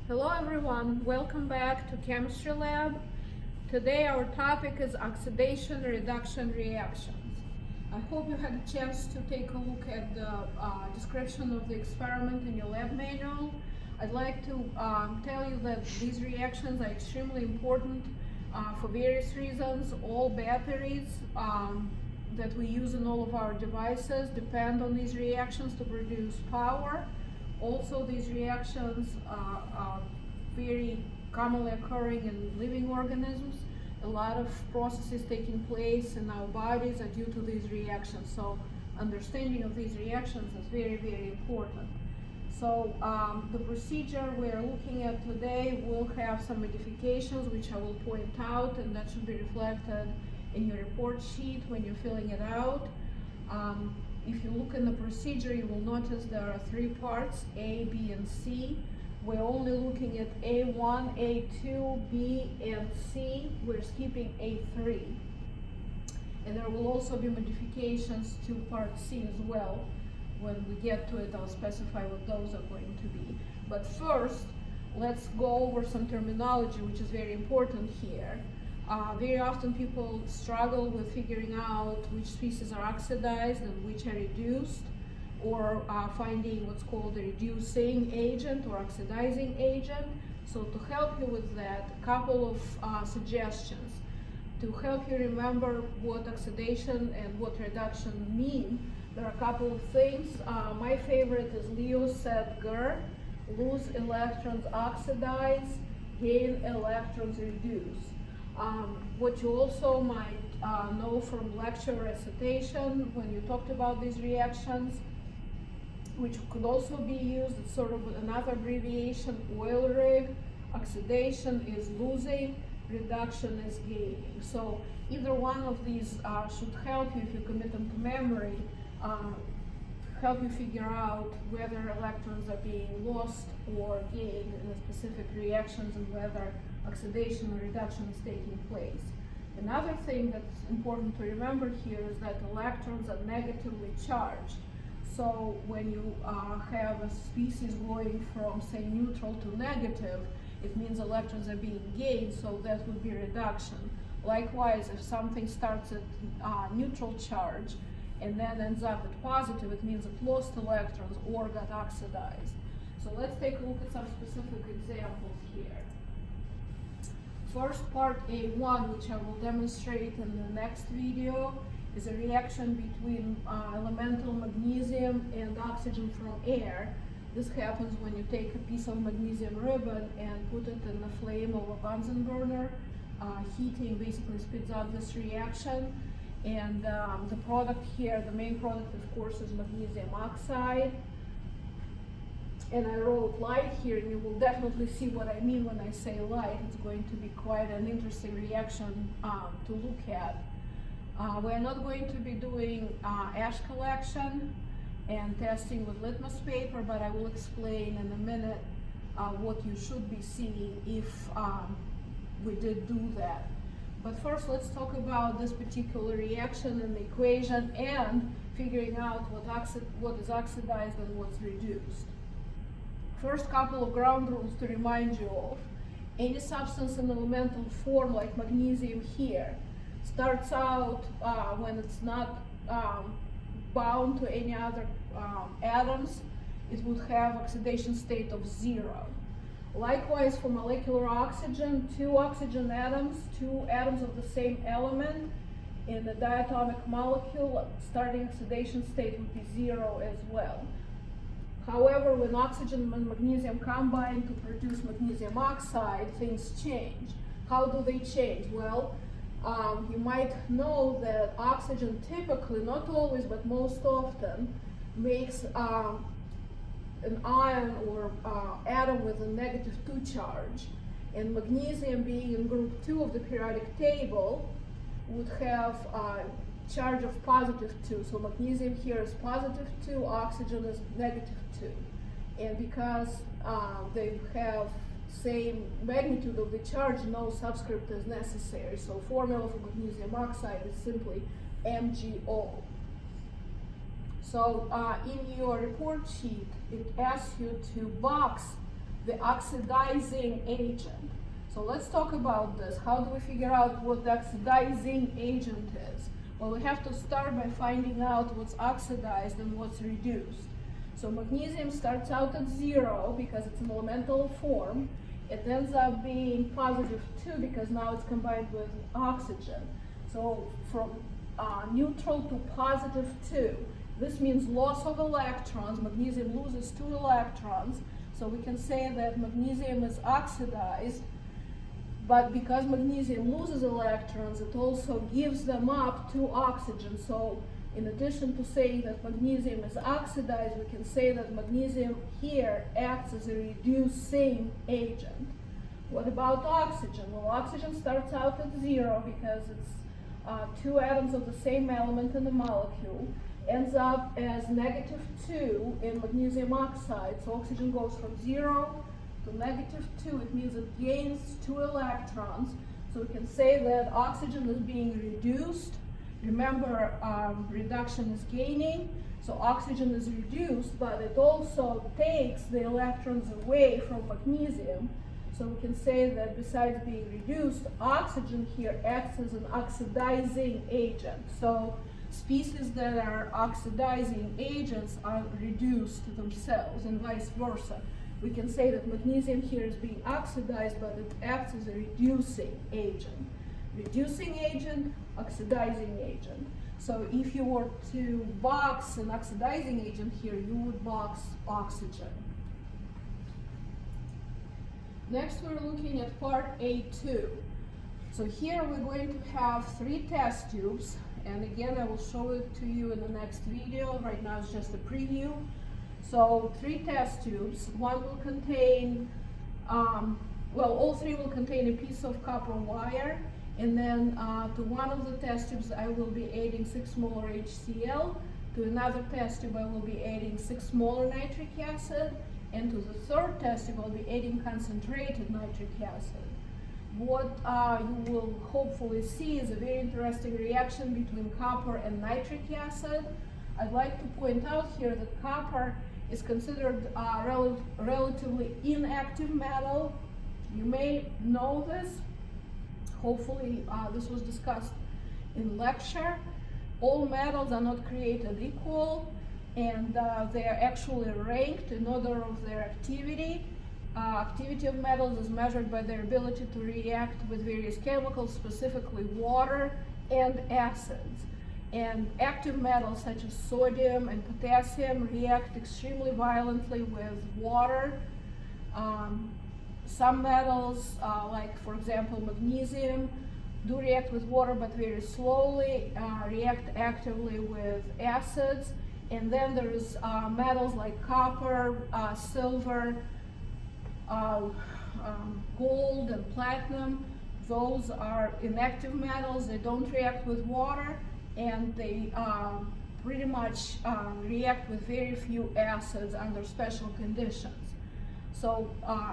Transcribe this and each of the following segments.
Hello everyone, welcome back to Chemistry Lab. Today our topic is oxidation reduction reactions. I hope you had a chance to take a look at the description of the experiment in your lab manual. I'd like to tell you that these reactions are extremely important for various reasons. All batteries that we use in all of our devices depend on these reactions to produce power. Also, these reactions are very commonly occurring in living organisms. A lot of processes taking place in our bodies are due to these reactions. So understanding of these reactions is very, very important. So the procedure we're looking at today will have some modifications which I will point out, and that should be reflected in your report sheet when you're filling it out. If you look in the procedure, you will notice there are three parts, A, B, and C. We're only looking at A1, A2, B, and C. We're skipping A3. And there will also be modifications to part C as well. When we get to it, I'll specify what those are going to be. But first, let's go over some terminology, which is very important here. Very often people struggle with figuring out which species are oxidized and which are reduced, or finding what's called a reducing agent or oxidizing agent. So to help you with that, a couple of suggestions. To help you remember what oxidation and what reduction mean, there are a couple of things. My favorite is Leo said GER, lose electrons oxidize, gain electrons reduce. What you also might know from lecture recitation when you talked about these reactions, which could also be used as sort of another abbreviation, oil rig. Oxidation is losing, reduction is gaining. So either one of these should help you if you commit them to memory, help you figure out whether electrons are being lost or gained in the specific reactions and whether oxidation or reduction is taking place. Another thing that's important to remember here is that electrons are negatively charged. So when you have a species going from, say, neutral to negative, it means electrons are being gained, so that would be reduction. Likewise, if something starts at neutral charge and then ends up at positive, it means it lost electrons or got oxidized. So let's take a look at some specific examples here. First part A1, which I will demonstrate in the next video, is a reaction between elemental magnesium and oxygen from air. This happens when you take a piece of magnesium ribbon and put it in the flame of a Bunsen burner. Heating basically speeds up this reaction. And the product here, the main product, of course, is magnesium oxide. And I wrote light here, and you will definitely see what I mean when I say light. It's going to be quite an interesting reaction to look at. We're not going to be doing ash collection and testing with litmus paper, but I will explain in a minute what you should be seeing if we did do that. But first, let's talk about this particular reaction and the equation and figuring out what is oxidized and what's reduced. First couple of ground rules to remind you of. Any substance in elemental form, like magnesium here, starts out when it's not bound to any other atoms, it would have oxidation state of 0. Likewise, for molecular oxygen, two oxygen atoms, two atoms of the same element in the diatomic molecule, starting oxidation state would be 0 as well. However, when oxygen and magnesium combine to produce magnesium oxide, things change. How do they change? Well, you might know that oxygen typically, not always, but most often, makes an ion or atom with a -2 charge. And magnesium, being in group 2 of the periodic table, would have charge of +2. So magnesium here is +2, oxygen is -2. And because they have same magnitude of the charge, no subscript is necessary. So formula for magnesium oxide is simply MgO. So in your report sheet, it asks you to box the oxidizing agent. So let's talk about this. How do we figure out what the oxidizing agent is? Well, we have to start by finding out what's oxidized and what's reduced. So magnesium starts out at 0 because it's an elemental form. It ends up being positive 2 because now it's combined with oxygen. So from neutral to positive 2. This means loss of electrons. Magnesium loses 2 electrons. So we can say that magnesium is oxidized. But because magnesium loses electrons, it also gives them up to oxygen. So in addition to saying that magnesium is oxidized, we can say that magnesium here acts as a reducing agent. What about oxygen? Well, oxygen starts out at 0 because it's 2 atoms of the same element in the molecule, ends up as -2 in magnesium oxide. So oxygen goes from 0 to -2. It means it gains 2 electrons. So we can say that oxygen is being reduced. Remember, reduction is gaining. So oxygen is reduced, but it also takes the electrons away from magnesium. So we can say that besides being reduced, oxygen here acts as an oxidizing agent. So species that are oxidizing agents are reduced themselves, and vice versa. We can say that magnesium here is being oxidized, but it acts as a reducing agent. Reducing agent, oxidizing agent. So if you were to box an oxidizing agent here, you would box oxygen. Next, we're looking at part A2. So here we're going to have 3 test tubes, and again I will show it to you in the next video. Right now it's just a preview. So 3 test tubes. One will contain, all 3 will contain a piece of copper wire, and then to one of the test tubes I will be adding 6 molar HCl. To another test tube I will be adding 6 molar nitric acid, and to the third test tube I'll be adding concentrated nitric acid. What you will hopefully see is a very interesting reaction between copper and nitric acid. I'd like to point out here that copper is considered a relatively inactive metal. You may know this. Hopefully this was discussed in lecture. All metals are not created equal, and they are actually ranked in order of their activity. Activity of metals is measured by their ability to react with various chemicals, specifically water and acids. And active metals such as sodium and potassium react extremely violently with water. Some metals, like for example magnesium, do react with water but very slowly, react actively with acids. And then there's metals like copper, silver, gold and platinum. Those are inactive metals. They don't react with water, and they pretty much react with very few acids under special conditions. So,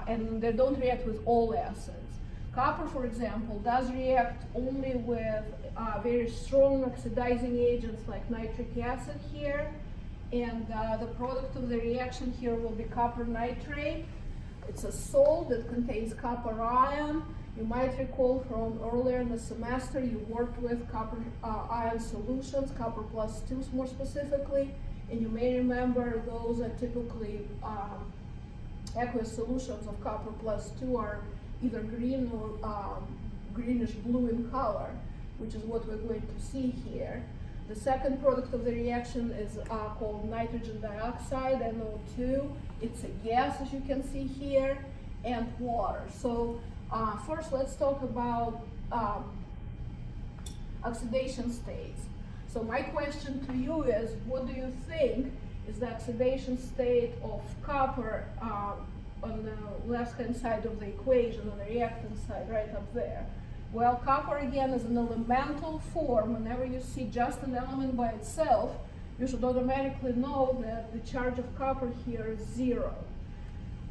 and they don't react with all acids. Copper, for example, does react only with very strong oxidizing agents like nitric acid here, and the product of the reaction here will be copper nitrate. It's a salt that contains copper ion. You might recall from earlier in the semester you worked with copper ion solutions, copper +2 more specifically, and you may remember those are typically aqueous solutions of copper +2 are either green or greenish blue in color, which is what we're going to see here. The second product of the reaction is called nitrogen dioxide, NO2. It's a gas, as you can see here, and water. So first let's talk about oxidation states. So my question to you is, what do you think is the oxidation state of copper on the left-hand side of the equation, on the reactant side, right up there? Well, copper again is an elemental form. Whenever you see just an element by itself, you should automatically know that the charge of copper here is 0.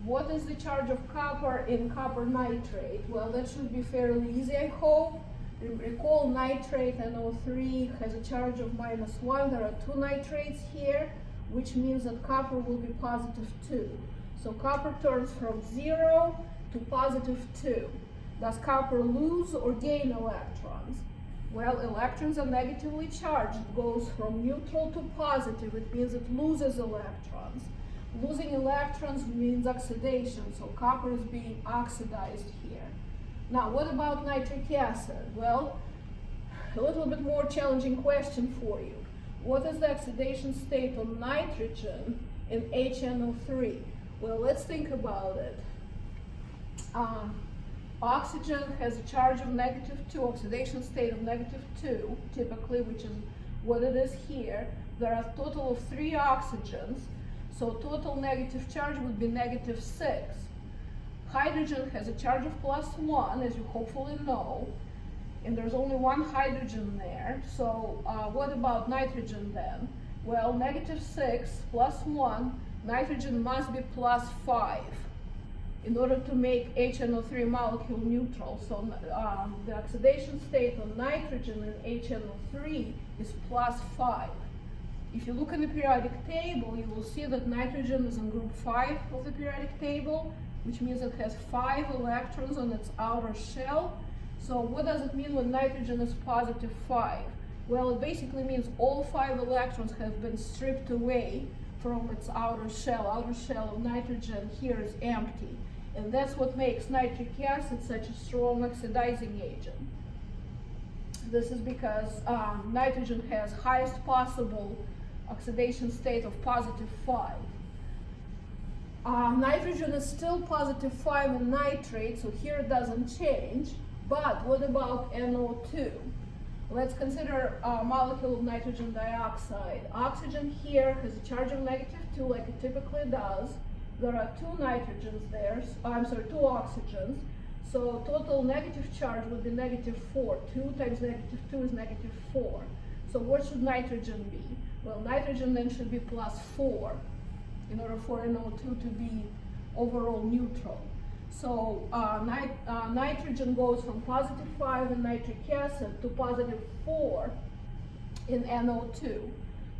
What is the charge of copper in copper nitrate? Well, that should be fairly easy, I hope. Recall nitrate, NO3, has a charge of -1. There are 2 nitrates here, which means that copper will be +2. So copper turns from 0 to positive 2. Does copper lose or gain electrons? Well, electrons are negatively charged. It goes from neutral to positive. It means it loses electrons. Losing electrons means oxidation, so copper is being oxidized here. Now, what about nitric acid? Well, a little bit more challenging question for you. What is the oxidation state of nitrogen in HNO3? Well, let's think about it. Oxygen has a charge of -2, oxidation state of -2, typically, which is what it is here. There are a total of 3 oxygens, so total negative charge would be -6. Hydrogen has a charge of +1, as you hopefully know, and there's only 1 hydrogen there. So what about nitrogen then? Well, -6 + 1, nitrogen must be +5 in order to make HNO3 molecule neutral. So the oxidation state of nitrogen in HNO3 is +5. If you look in the periodic table, you will see that nitrogen is in group 5 of the periodic table, which means it has 5 electrons on its outer shell. So what does it mean when nitrogen is +5? Well, it basically means all 5 electrons have been stripped away from its outer shell. Outer shell of nitrogen here is empty. And that's what makes nitric acid such a strong oxidizing agent. This is because nitrogen has highest possible oxidation state of +5. Nitrogen is still +5 in nitrate, so here it doesn't change. But what about NO2? Let's consider a molecule of nitrogen dioxide. Oxygen here has a charge of -2, like it typically does. There are 2 nitrogens there, 2 oxygens. So total negative charge would be -4. 2 times -2 is -4. So what should nitrogen be? Well, nitrogen then should be +4 in order for NO2 to be overall neutral. So nitrogen goes from +5 in nitric acid to +4 in NO2.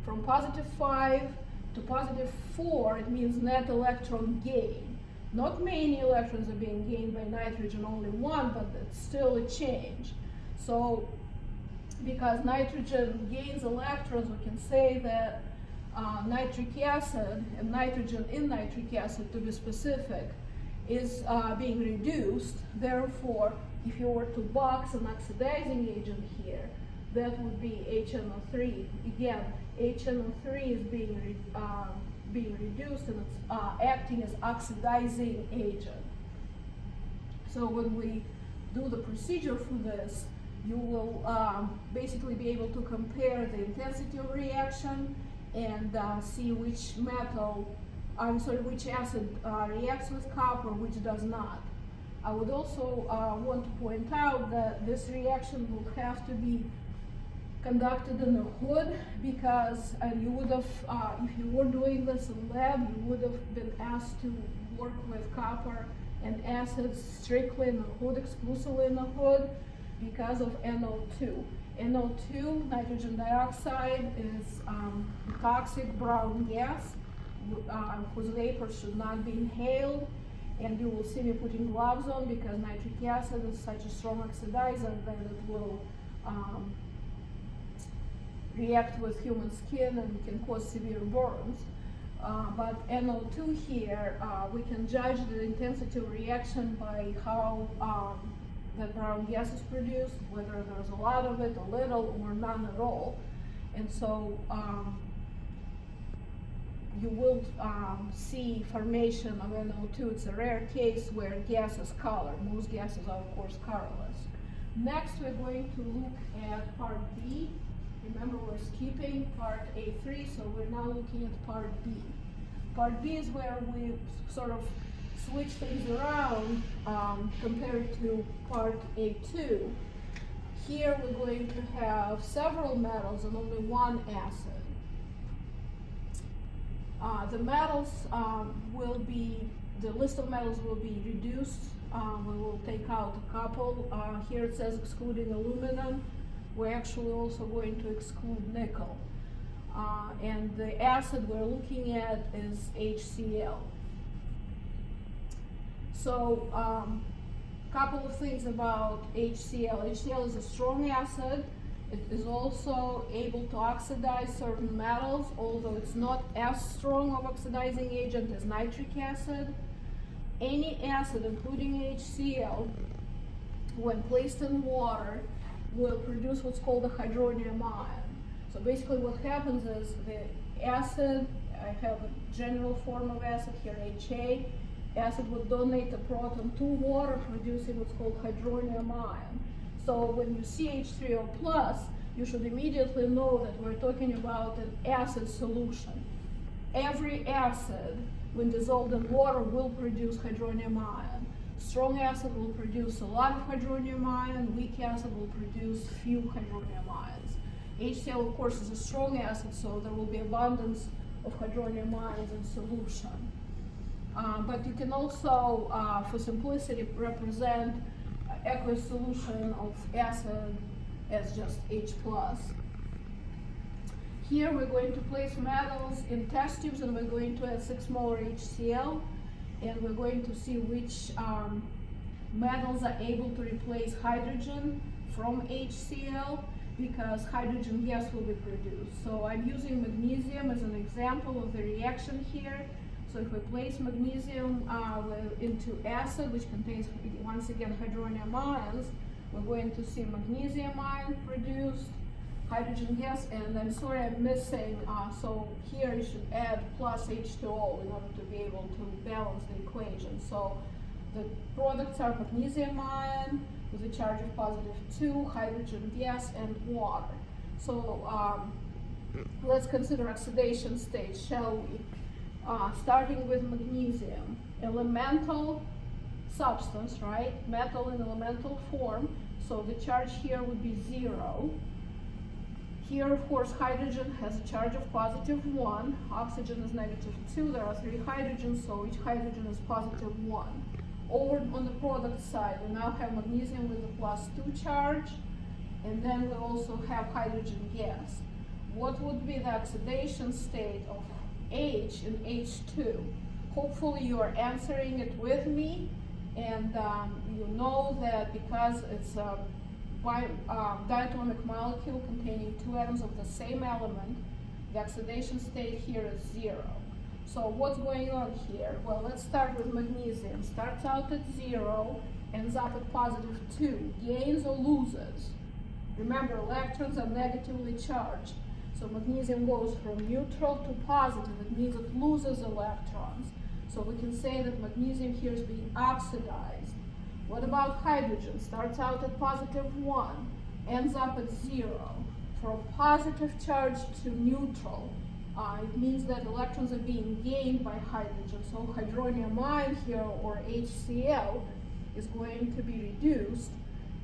From +5 to +4, it means net electron gain. Not many electrons are being gained by nitrogen, only 1, but it's still a change. So because nitrogen gains electrons, we can say that nitric acid, and nitrogen in nitric acid to be specific, is being reduced. Therefore, if you were to box an oxidizing agent here, that would be HNO3. Again, HNO3 is being reduced, and it's acting as oxidizing agent. So when we do the procedure for this, you will basically be able to compare the intensity of reaction and see which which acid reacts with copper, which does not. I would also want to point out that this reaction will have to be conducted in a hood, because you would have, if you were doing this in lab, you would have been asked to work with copper and acids strictly in the hood, exclusively in the hood, because of NO2. NO2, nitrogen dioxide, is a toxic brown gas whose vapor should not be inhaled. And you will see me putting gloves on because nitric acid is such a strong oxidizer that it will react with human skin and can cause severe burns. But NO2 here, we can judge the intensity of reaction by how that brown gas is produced, whether there's a lot of it, a little, or none at all. And so you will see formation of NO2. It's a rare case where gas is colored. Most gases are, of course, colorless. Next, we're going to look at part B. Remember, we're skipping part A3, so we're now looking at part B. Part B is where we sort of switch things around compared to part A2. Here we're going to have several metals and only one acid. The metals the list of metals will be reduced. We will take out a couple. Here it says excluding aluminum. We're actually also going to exclude nickel. And the acid we're looking at is HCl. So, couple of things about HCl. HCl is a strong acid. It is also able to oxidize certain metals, although it's not as strong of oxidizing agent as nitric acid. Any acid, including HCl, when placed in water, will produce what's called a hydronium ion. So basically what happens is the acid, I have a general form of acid here, HA, acid will donate a proton to water, producing what's called hydronium ion. So when you see H3O+, you should immediately know that we're talking about an acid solution. Every acid, when dissolved in water, will produce hydronium ion. Strong acid will produce a lot of hydronium ion, weak acid will produce few hydronium ions. HCl, of course, is a strong acid, so there will be abundance of hydronium ions in solution. But you can also, for simplicity, represent aqueous solution of acid as just H+. Here we're going to place metals in test tubes and we're going to add 6 molar HCl, and we're going to see which metals are able to replace hydrogen from HCl, because hydrogen gas will be produced. So I'm using magnesium as an example of the reaction here. So if we place magnesium into acid, which contains, once again, hydronium ions, we're going to see magnesium ion produced, hydrogen gas, and I'm sorry I'm missing, so here you should add plus H2O in order to be able to balance the equation. So the products are magnesium ion with a charge of +2, hydrogen gas, and water. So let's consider oxidation stage, shall we? Starting with magnesium, elemental substance, right? Metal in elemental form, so the charge here would be 0. Here, of course, hydrogen has a charge of +1, oxygen is -2, there are 3 hydrogens, so each hydrogen is +1. Over on the product side, we now have magnesium with a +2 charge, and then we also have hydrogen gas. What would be the oxidation state of H in H2? Hopefully you are answering it with me, and you know that because it's a diatomic molecule containing 2 atoms of the same element, the oxidation state here is 0. So what's going on here? Well, let's start with magnesium. Starts out at 0, ends up at +2, gains or loses. Remember, electrons are negatively charged. So magnesium goes from neutral to positive. It means it loses electrons. So we can say that magnesium here is being oxidized. What about hydrogen? Starts out at +1, ends up at 0. From positive charge to neutral, it means that electrons are being gained by hydrogen. So hydronium ion here, or HCl, is going to be reduced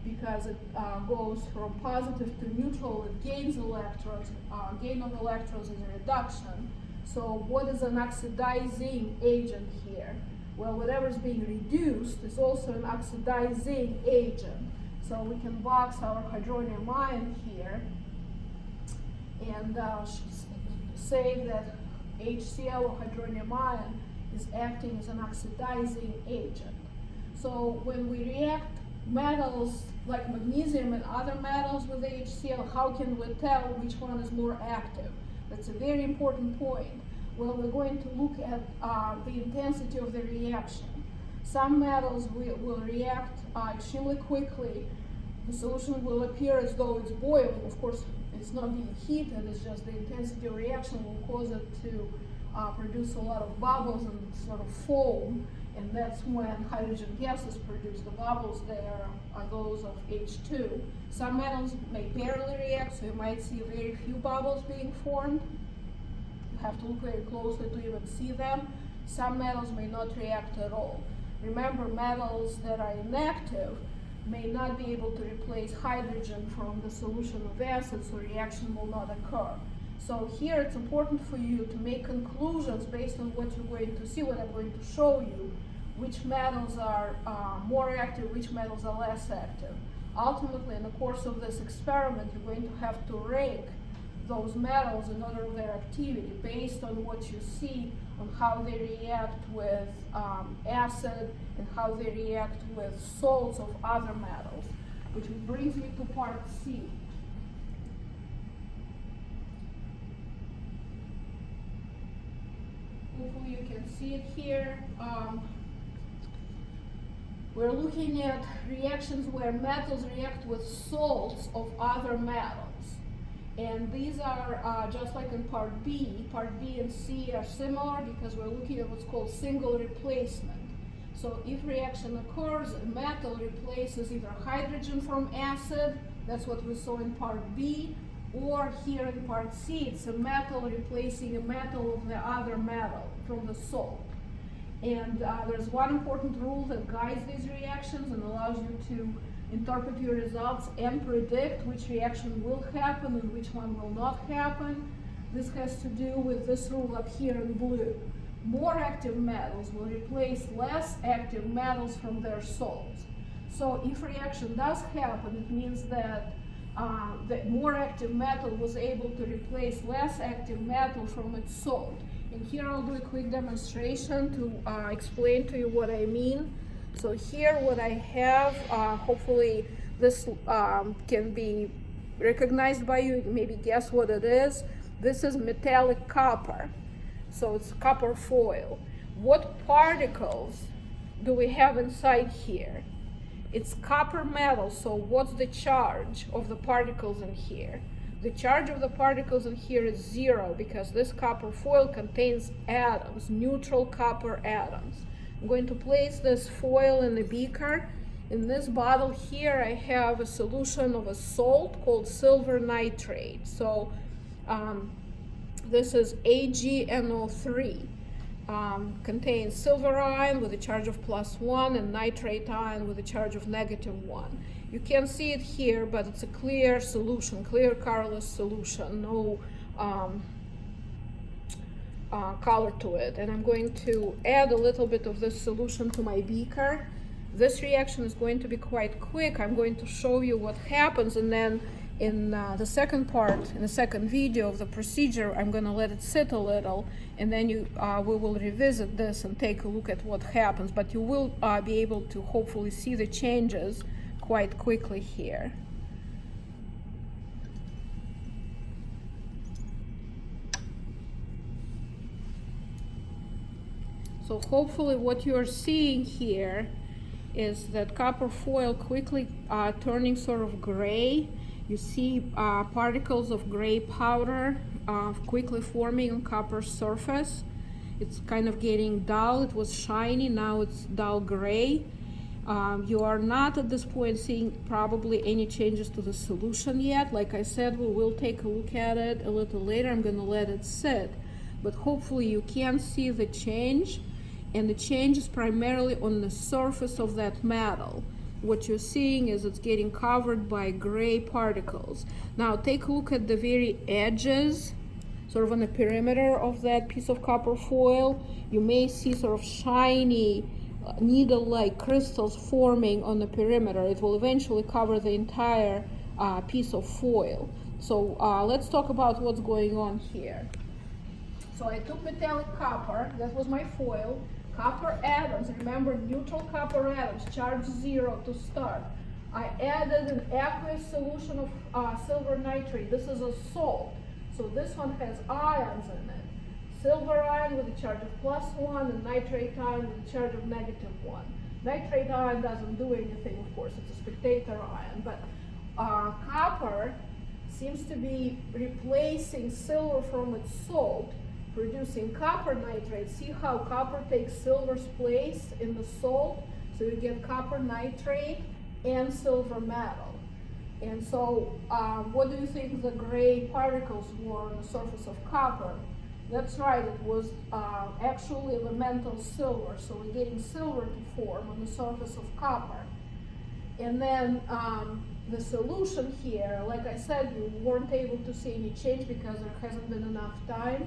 because it goes from positive to neutral. It gains electrons. Gain of electrons is a reduction. So what is an oxidizing agent here? Well, whatever is being reduced is also an oxidizing agent. So we can box our hydronium ion here and say that HCl, or hydronium ion, is acting as an oxidizing agent. So when we react metals like magnesium and other metals with HCl, how can we tell which one is more active? That's a very important point. Well, we're going to look at the intensity of the reaction. Some metals will react extremely quickly. The solution will appear as though it's boiling. Of course, it's not being heated, it's just the intensity of reaction will cause it to produce a lot of bubbles and sort of foam, and that's when hydrogen gas is produced. The bubbles there are those of H2. Some metals may barely react, so you might see very few bubbles being formed. You have to look very closely to even see them. Some metals may not react at all. Remember, metals that are inactive may not be able to replace hydrogen from the solution of acid, so reaction will not occur. So here it's important for you to make conclusions based on what you're going to see, what I'm going to show you, which metals are more active, which metals are less active. Ultimately, in the course of this experiment, you're going to have to rank those metals in order of their activity based on what you see on how they react with acid and how they react with salts of other metals, which brings me to part C. Hopefully you can see it here. We're looking at reactions where metals react with salts of other metals. And these are just like in part B. Part B and C are similar because we're looking at what's called single replacement. So if reaction occurs, a metal replaces either hydrogen from acid, that's what we saw in part B, or here in part C, it's a metal replacing a metal of the other metal from the salt. And there's one important rule that guides these reactions and allows you to interpret your results and predict which reaction will happen and which one will not happen. This has to do with this rule up here in blue. More active metals will replace less active metals from their salts. So if reaction does happen, it means that the more active metal was able to replace less active metal from its salt. And here I'll do a quick demonstration to explain to you what I mean. So here what I have, hopefully this can be recognized by you, maybe guess what it is. This is metallic copper. So it's copper foil. What particles do we have inside here? It's copper metal, so what's the charge of the particles in here? The charge of the particles in here is 0 because this copper foil contains atoms, neutral copper atoms. I'm going to place this foil in a beaker. In this bottle here I have a solution of a salt called silver nitrate. So this is AgNO3. Contains silver ion with a charge of +1 and nitrate ion with a charge of -1. You can see it here, but it's a clear solution, clear colorless solution, no color to it. And I'm going to add a little bit of this solution to my beaker. This reaction is going to be quite quick. I'm going to show you what happens, and then in the second part, in the second video of the procedure, I'm going to let it sit a little, and then we will revisit this and take a look at what happens. But you will be able to hopefully see the changes quite quickly here. So hopefully what you're seeing here is that copper foil quickly turning sort of gray. You see particles of gray powder quickly forming on copper surface. It's kind of getting dull. It was shiny, now it's dull gray. You are not at this point seeing probably any changes to the solution yet. Like I said, we will take a look at it a little later. I'm going to let it sit. But hopefully you can see the change, and the change is primarily on the surface of that metal. What you're seeing is it's getting covered by gray particles. Now take a look at the very edges, sort of on the perimeter of that piece of copper foil. You may see sort of shiny needle-like crystals forming on the perimeter. It will eventually cover the entire piece of foil. So let's talk about what's going on here. So I took metallic copper, that was my foil. Copper atoms, remember neutral copper atoms, charge 0 to start. I added an aqueous solution of silver nitrate. This is a salt, so this one has ions in it. Silver ion with a charge of +1 and nitrate ion with a charge of -1. Nitrate ion doesn't do anything, of course, it's a spectator ion, but copper seems to be replacing silver from its salt, producing copper nitrate. See how copper takes silver's place in the salt? So you get copper nitrate and silver metal. And so what do you think the gray particles were on the surface of copper? That's right, it was actually elemental silver. So we're getting silver to form on the surface of copper. And then the solution here, like I said, you weren't able to see any change because there hasn't been enough time.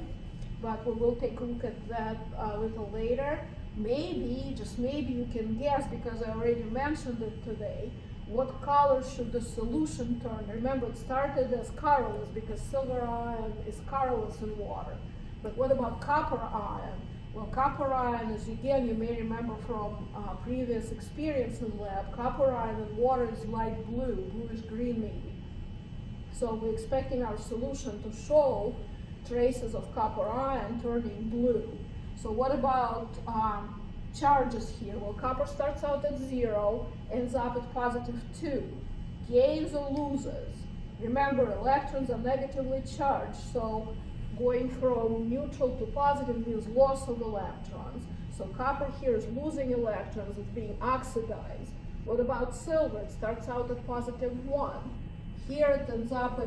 But we will take a look at that a little later. Maybe, just maybe you can guess, because I already mentioned it today, what color should the solution turn? Remember, it started as colorless because silver ion is colorless in water. But what about copper ion? Well, copper ion is, again, you may remember from previous experience in lab, copper ion in water is light blue, bluish green maybe. So we're expecting our solution to show traces of copper ion turning blue. So what about charges here? Well, copper starts out at 0, ends up at +2. Gains or loses? Remember, electrons are negatively charged, so going from neutral to positive means loss of electrons. So copper here is losing electrons, it's being oxidized. What about silver? It starts out at +1. Here it ends up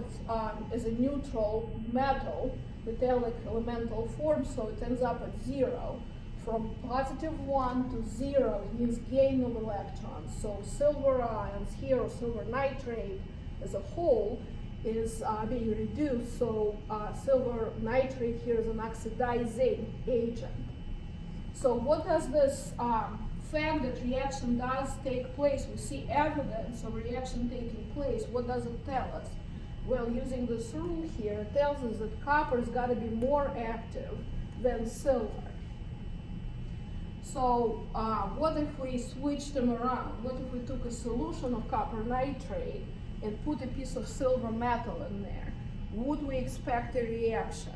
as a neutral metal, metallic elemental form, so it ends up at 0. From +1 to 0, it means gain of electrons. So silver ions here, or silver nitrate as a whole, is being reduced. So silver nitrate here is an oxidizing agent. So what does this fact that reaction does take place? We see evidence of reaction taking place. What does it tell us? Well, using this rule here, it tells us that copper's got to be more active than silver. So what if we switched them around? What if we took a solution of copper nitrate and put a piece of silver metal in there? Would we expect a reaction?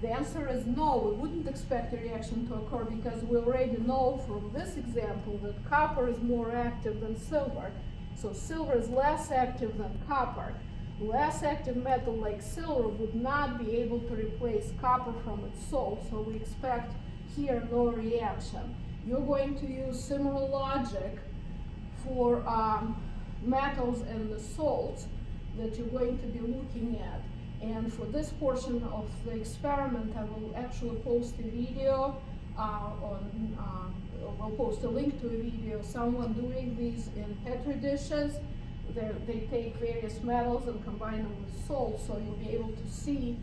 The answer is no, we wouldn't expect a reaction to occur because we already know from this example that copper is more active than silver. So silver is less active than copper. Less active metal like silver would not be able to replace copper from its salt, so we expect here no reaction. You're going to use similar logic for metals and the salts that you're going to be looking at. And for this portion of the experiment, I will actually post a video I'll post a link to a video, someone doing these in Petri dishes. They take various metals and combine them with salt, so you'll be able to see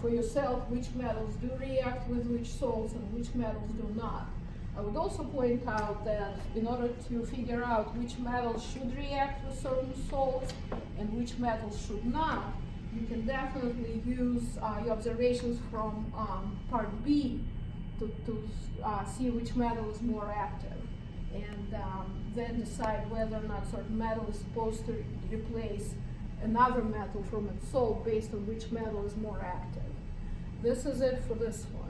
for yourself which metals do react with which salts and which metals do not. I would also point out that in order to figure out which metals should react with certain salts and which metals should not, you can definitely use your observations from part B to see which metal is more active, and then decide whether or not certain metal is supposed to replace another metal from its salt based on which metal is more active. This is it for this one.